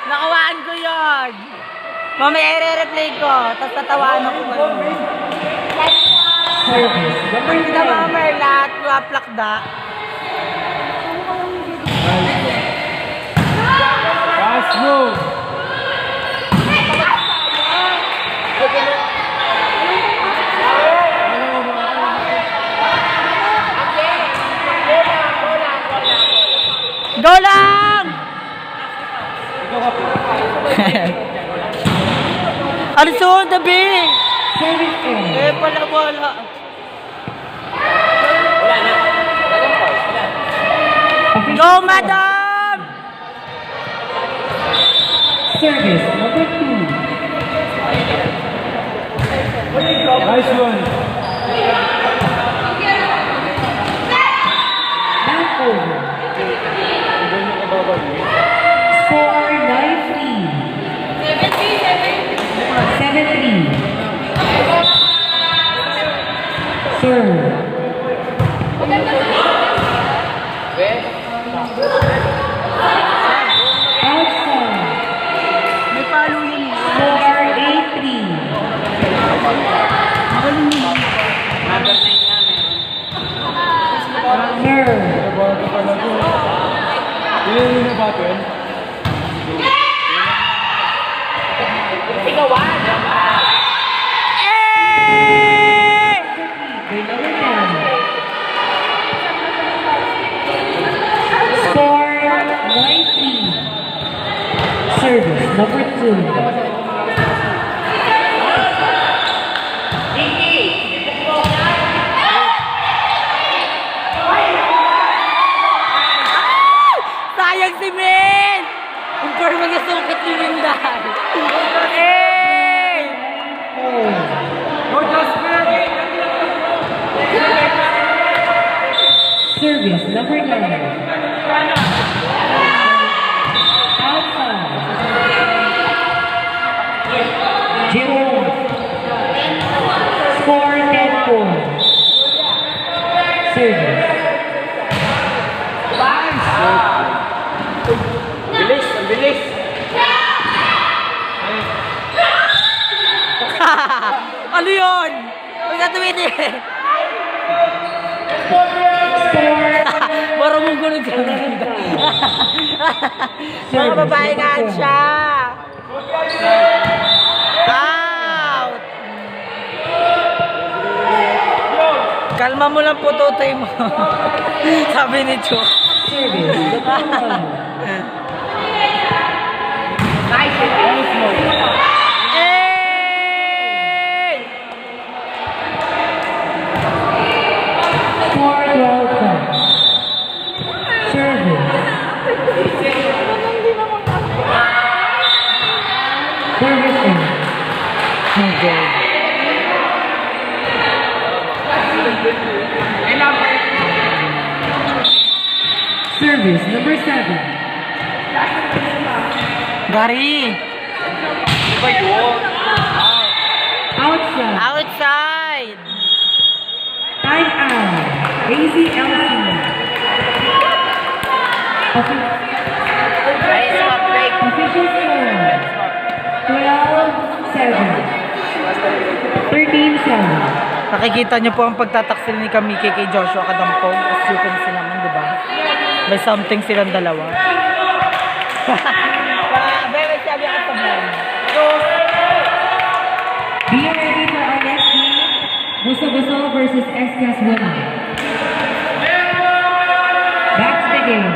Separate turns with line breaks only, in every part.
Nakawaan ko yun. Mamaya i-replay ko. Tapos tatawaan ako kayo. Hindi na mamaya lahat. Waplakda.
Pass move.
Go lang! Ano suot na B? Wala. Go, madam!
Service number 2.
Nice one.
Back over. Score 9-3. 7-3. Serve. Outside.
May palo yun.
Score 8-3. Serve.
Ilan yung nabatin?
Score 19. Service number 2.
Sayang si Min! Kung parang mag-asungkit ni Mindan. Hey!
Go, Jasper!
Service number 9. Outside. Jerome. Score 10-4. Service.
Ang bilis!
Ano yun? Huwag ka tumiti. Parang mong gunog ka. Mga babae nga siya. Out! Kalma mo lang po, tutoy mo. Sabi ni Cho.
Service.
Hey!
Score 12. Service. Service in. Service number 7.
Gary!
Outside.
Outside!
Time out. AZLC. Official score. 12-7. 13-7.
Nakikita niyo po ang pagtataksil ni Kamiki kay Joshua Kadampong. As you can see naman, di ba? May something silang dalawa. Bebe, sabi ako sa
Be ready for our next game. Buso-Buso versus SCAS Women. That's the game.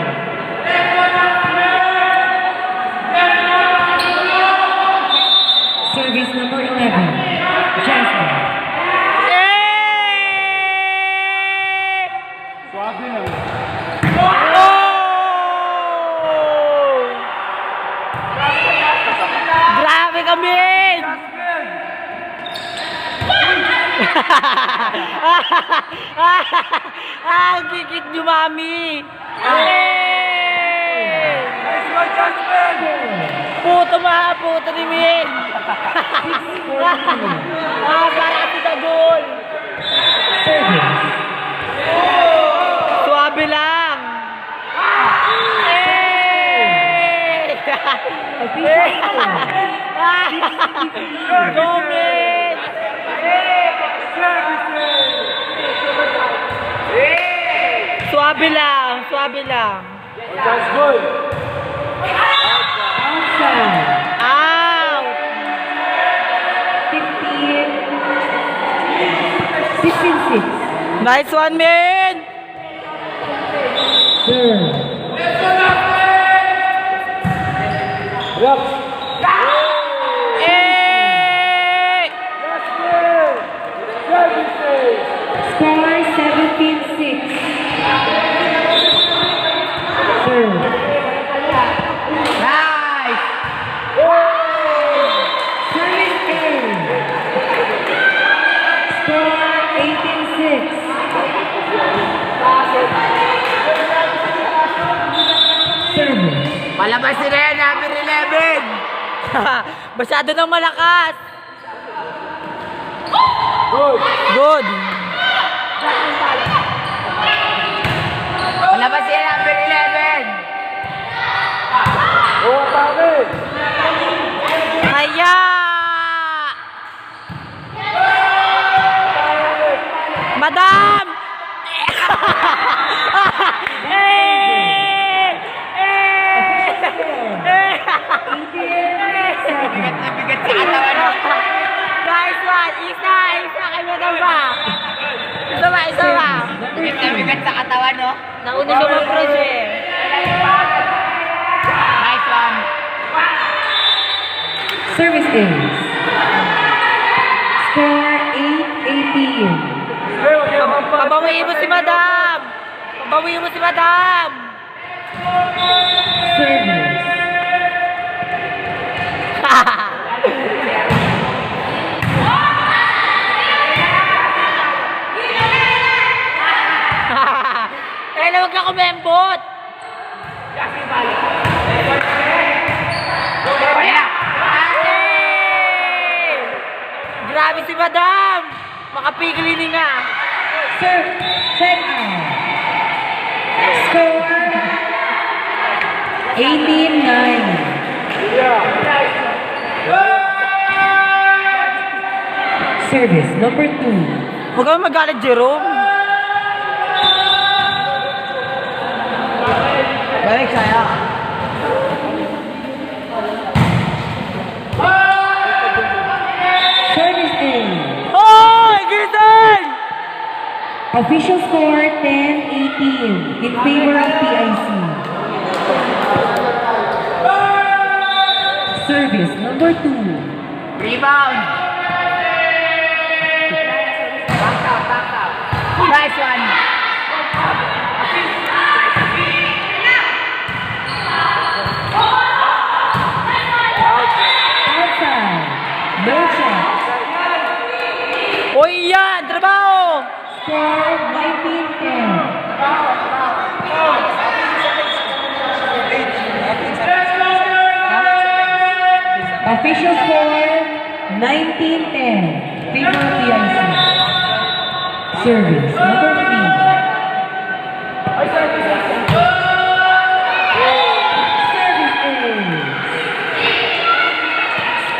Service number 11. Jasmine.
Swabe na.
Grabe kami! Gigit niyo, mami!
Nice one, Jasper!
Puto ni Min! Para si Dagol! Suwabe lang!
Official score.
Gomez! Suabe lang, suabe lang.
Just good.
Outside.
Out!
16-6.
Nice one, man!
Serve.
Yup.
Eh!
Score 17-6. Serve.
Nice!
Service game. Score 18-6. Service.
Palabas sila yan, number 11! Masyado nang malakas!
Good.
Good! Palabas sila, number 11!
Oh, bakit?
Kaya! Madam! Bigat na bigat sa katawan. Nice one! Isa! Isa! Kay Madam ba? Isa ba? Isa ba? Bigat na bigat sa katawan, no? Nauna siya mag-approach eh. Nice one!
Service ace. Score 8-18.
Pabawiin mo si Madam! Pabawiin mo si Madam!
Service.
Eh, huwag ka kumembot! Hey! Grabe si Madam! Makapigilin nga!
Serve. Check out. Score 18-9. Service number 2.
Huwag kang magalit, Jerome! Balik saya!
Service ace.
Hoy! Gitan!
Official score 10-18 in favor of PIC. Service number 2.
Rebound! Nice one!
Outside. No shot.
Uy, yan! Trabaho!
Score 19-10. Official score 19-10. Favor of PIC. Service number 3. Service ace.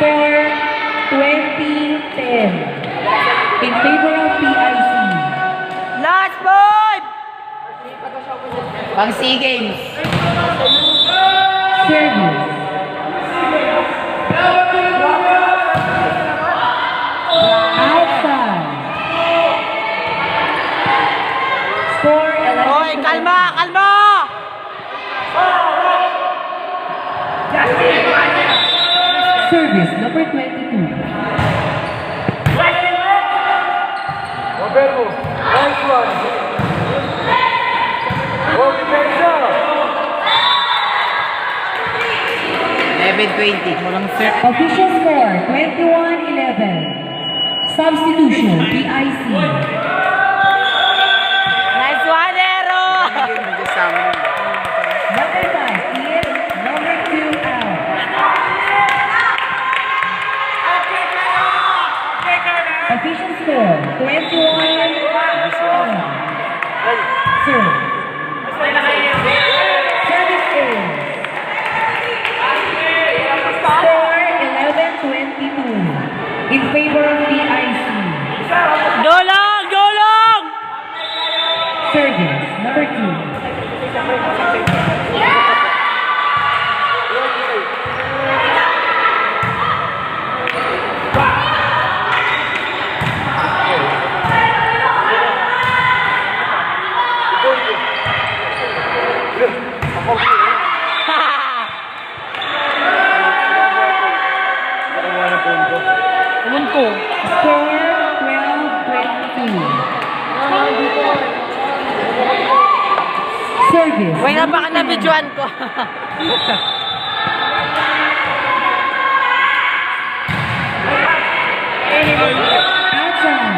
Score 20-10. In favor of PIC.
Last point! Pang SEA Games.
Service. Outside. Score 11.
Hoy, kalma! Kalma!
Service number 22.
Roberto. Nice one. Oh, depensa.
11-20. Walang set.
Official score 21-11. Substitution PIC.
Nice one, Ero!
Number 5 in, number 2 out. Official score 21-11. Serve. Service ace. Service number 2.
Umun ko.
Score 12-22. Service.
Wait na baka na-videoan ko.
Outside.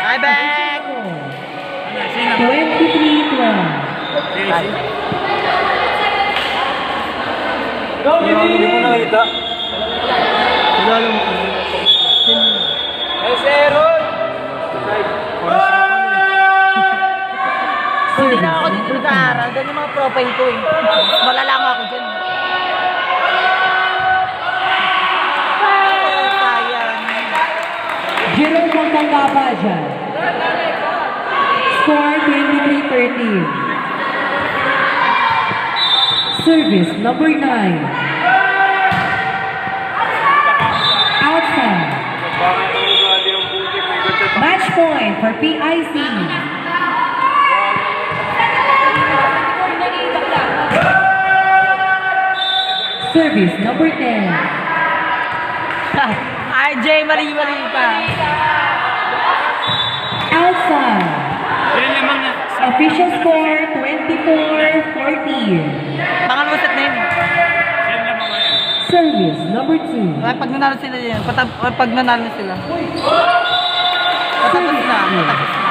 Hi, back!
23-12.
Hindi mo nakita. Ay, si Aaron!
Hindi na ako dito nag-aaral. Doon yung mga profile ko eh. Malalang ako dyan. Sayang.
Jerome Montangapa dyan. Score 23-13. Service number 9. Outside. Match point for PIC. Service number 10.
RJ, mali-mali pa.
Outside. Official score 24-14.
Pangalawang set na yun.
Service number 2.
Ay, pag nanalo sila yun. Pag nanalo sila. Patapos na. Patapos na.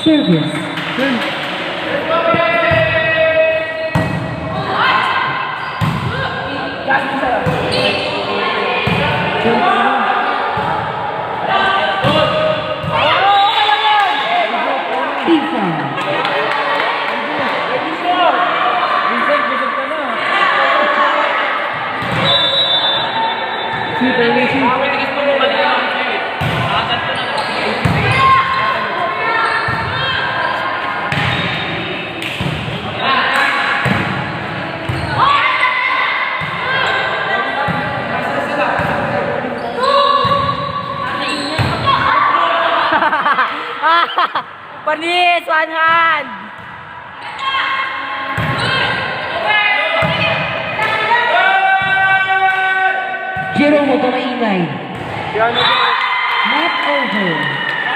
Service. Isa.
Panis! One hand!
Jerome, huwag ka maingay. Not over.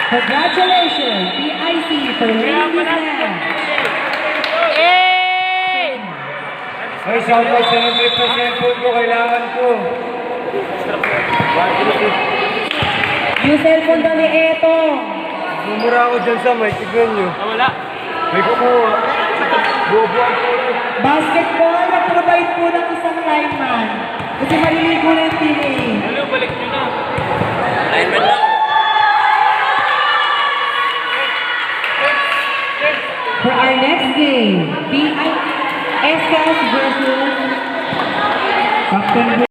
Congratulations, PIC for winning this match.
Eh!
Ay, shoutout sa nag-trip na cellphone ko. Kailangan ko.
Yung cellphone daw ni Eto.
Mumura ako dyan sa may. Tignan nyo.
Wala.
May kumuha. Bobo ang photo.
Basketball, nag-provide po ng isang lineman. Kasi maliligo na yung team eh.
Ano, balik nyo na.
For our next game, PIC versus Captain